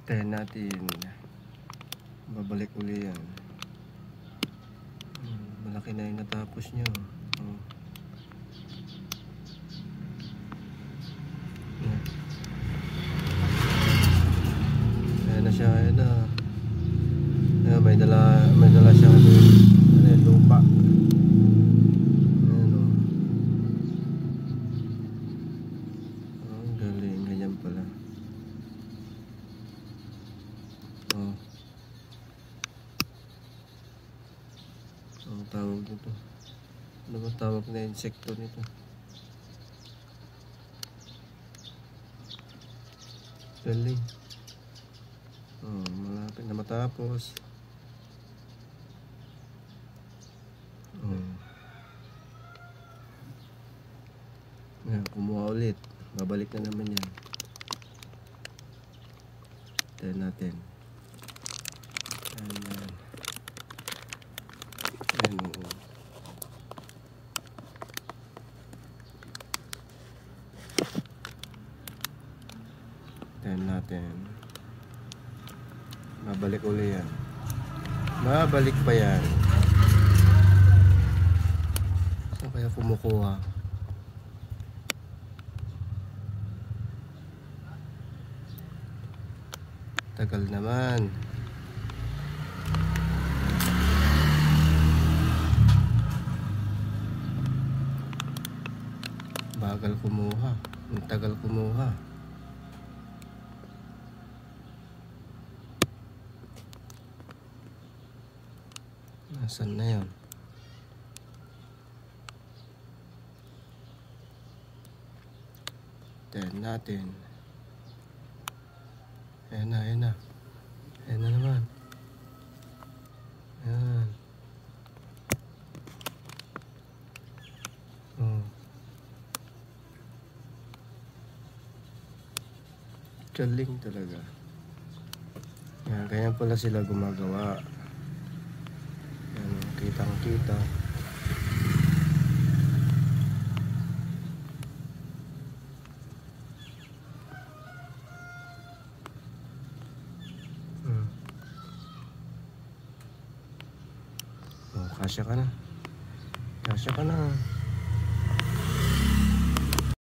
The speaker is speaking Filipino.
Tayin natin. Babalik uli yan. Malaki na yung natapos nyo. Ayan na siya. Ayan na. Ayan, may dala siya. Ano yun? Lupa. Ayan o. Ang galing. Ganyan pala. Ang tawag nito. Ano ba tawag na insekto nito? Galing. Malapit na matapos. Ayan, kumuha ulit. Babalik na naman yan. Tayo natin. Ayan. Tayo natin. Babalik ulit yan. Babalik pa yan. Saan kaya kumukuha? Tagal naman. Bagal kumuha. Ang tagal kumuha. Nasaan na yun? Tayo natin. Ayan na, ayan na. Ayan na naman. Ayan. Galing talaga. Ayan, ganyan pala sila gumagawa. Ayan, kitang kita. Kasya ka na. Kasya ka na.